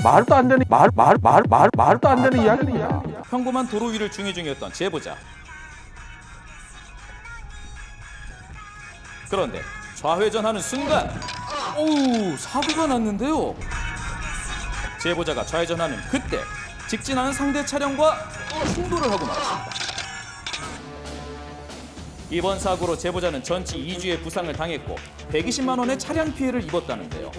말도 안 되는 말도 안 되는 이야기입니다. 평범한 도로 위를 중위 중이었던 제보자. 그런데 좌회전하는 순간 사고가 났는데요. 제보자가 좌회전하는 그때 직진하는 상대 차량과 충돌을 하고 말았습니다. 이번 사고로 제보자는 전치 2주의 부상을 당했고 120만 원의 차량 피해를 입었다는데요.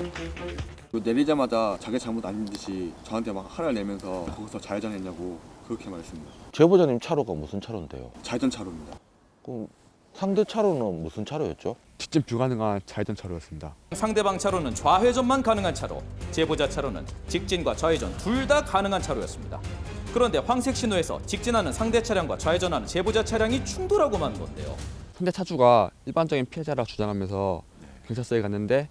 내리자마자 자기 잘못 아닌 듯이 저한테 막 화를 내면서 거기서 좌회전했냐고 그렇게 말했습니다. 제보자님 차로가 무슨 차로인데요? 좌회전 차로입니다. 그럼 상대 차로는 무슨 차로였죠? 직진 불가능한 좌회전 차로였습니다. 상대방 차로는 좌회전만 가능한 차로, 제보자 차로는 직진과 좌회전 둘 다 가능한 차로였습니다. 그런데 황색 신호에서 직진하는 상대 차량과 좌회전하는 제보자 차량이 충돌하고 만 건데요. 상대 차주가 일반적인 피해자라고 주장하면서 경찰서에 갔는데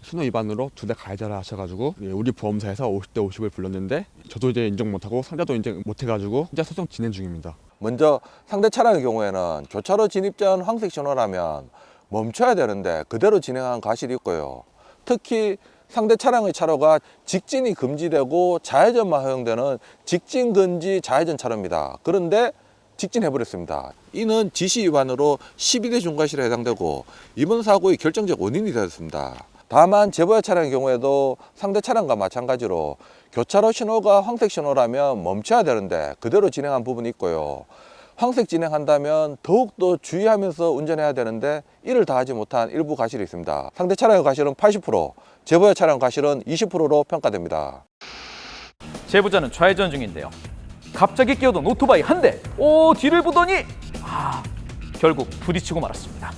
신호 위반으로 둘 다 가해자라 하셔가지고 우리 보험사에서 50대 50을 불렀는데 저도 이제 인정 못하고 상대도 인정 못해가지고 현재 소송 진행 중입니다. 먼저 상대 차량의 경우에는 교차로 진입 전 황색 신호라면 멈춰야 되는데 그대로 진행한 과실이 있고요. 특히 상대 차량의 차로가 직진이 금지되고 좌회전만 허용되는 직진 금지 좌회전 차로입니다. 그런데 직진해버렸습니다. 이는 지시 위반으로 12대 중과실에 해당되고 이번 사고의 결정적 원인이 되었습니다. 다만 제보자 차량의 경우에도 상대 차량과 마찬가지로 교차로 신호가 황색 신호라면 멈춰야 되는데 그대로 진행한 부분이 있고요. 황색 진행한다면 더욱더 주의하면서 운전해야 되는데 이를 다 하지 못한 일부 과실이 있습니다. 상대 차량의 과실은 80%, 제보자 차량 과실은 20%로 평가됩니다. 제보자는 좌회전 중인데요. 갑자기 끼어든 오토바이 한 대. 뒤를 보더니 결국 부딪히고 말았습니다.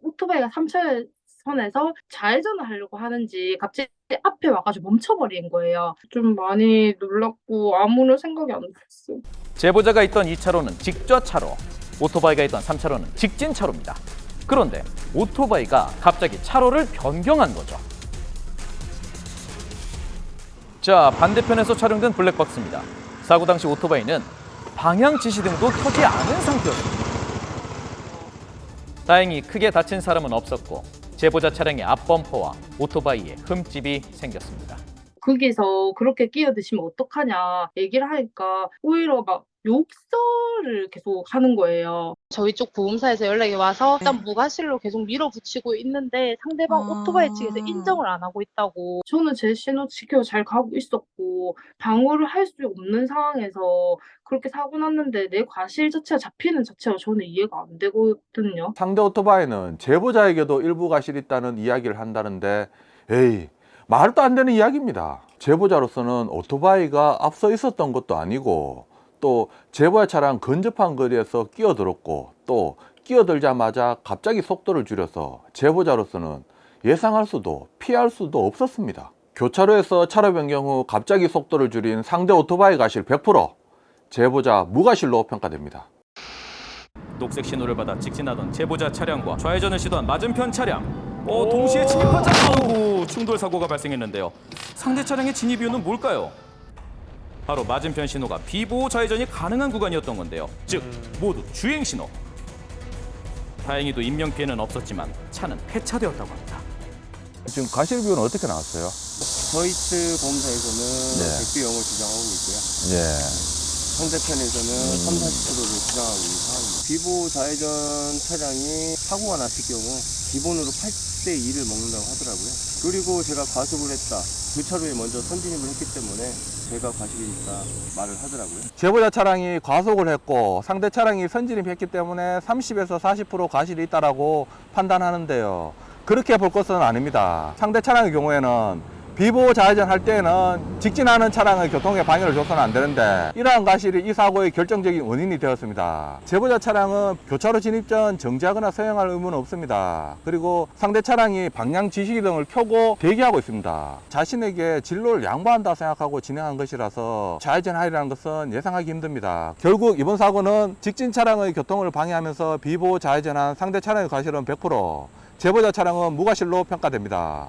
오토바이가 3차선에서 좌회전을 하려고 하는지 갑자기 앞에 와가지고 멈춰버린 거예요. 좀 많이 놀랐고 아무런 생각이 안 들었어요. 제보자가 있던 2차로는 직좌 차로, 오토바이가 있던 3차로는 직진 차로입니다. 그런데 오토바이가 갑자기 차로를 변경한 거죠. 자, 반대편에서 촬영된 블랙박스입니다. 사고 당시 오토바이는 방향 지시등도 켜지 않은 상태였습니다. 다행히 크게 다친 사람은 없었고 제보자 차량의 앞범퍼와 오토바이에 흠집이 생겼습니다. 거기서 그렇게 끼어드시면 어떡하냐 얘기를 하니까 오히려 막 욕설을 계속 하는 거예요. 저희 쪽 보험사에서 연락이 와서 일단 무과실로 계속 밀어붙이고 있는데 상대방 오토바이 측에서 인정을 안 하고 있다고. 저는 제 신호 지켜 잘 가고 있었고 방어를 할 수 없는 상황에서 그렇게 사고 났는데 내 과실 자체가 잡히는 자체가 저는 이해가 안 되거든요. 상대 오토바이는 제보자에게도 일부 과실이 있다는 이야기를 한다는데 말도 안 되는 이야기입니다. 제보자로서는 오토바이가 앞서 있었던 것도 아니고 또 제보자 차량 근접한 거리에서 끼어들었고 또 끼어들자마자 갑자기 속도를 줄여서 제보자로서는 예상할 수도 피할 수도 없었습니다. 교차로에서 차로 변경 후 갑자기 속도를 줄인 상대 오토바이 과실 100%, 제보자 무과실로 평가됩니다. 녹색 신호를 받아 직진하던 제보자 차량과 좌회전을 시도한 맞은편 차량. 동시에 진입하자 충돌 사고가 발생했는데요. 상대 차량의 진입 이유는 뭘까요? 바로 맞은편 신호가 비보호 좌회전이 가능한 구간이었던 건데요. 즉 모두 주행 신호. 다행히도 인명 피해는 없었지만 차는 폐차되었다고 합니다. 지금 과실 비율은 어떻게 나왔어요? 저희 측 보험사에서는 100대 0을 주장하고 있고요. 상대편에서는 30~40%를 주장하고 있는 상황입니다. 비보호 좌회전 차량이 사고가 났을 경우 기본으로 8대 2를 먹는다고 하더라고요. 그리고 제가 과속을 했다. 그 차로에 먼저 선진입을 했기 때문에 제가 과실이 있다 말을 하더라고요. 제보자 차량이 과속을 했고 상대 차량이 선진입했기 때문에 30에서 40% 과실이 있다라고 판단하는데요. 그렇게 볼 것은 아닙니다. 상대 차량의 경우에는 비보호 좌회전 할 때는 직진하는 차량의 교통에 방해를 줘서는 안 되는데 이러한 과실이 이 사고의 결정적인 원인이 되었습니다. 제보자 차량은 교차로 진입 전 정지하거나 서행할 의무는 없습니다. 그리고 상대 차량이 방향 지시등을 켜고 대기하고 있습니다. 자신에게 진로를 양보한다 생각하고 진행한 것이라서 좌회전하리라는 것은 예상하기 힘듭니다. 결국 이번 사고는 직진 차량의 교통을 방해하면서 비보호 좌회전한 상대 차량의 과실은 100%, 제보자 차량은 무과실로 평가됩니다.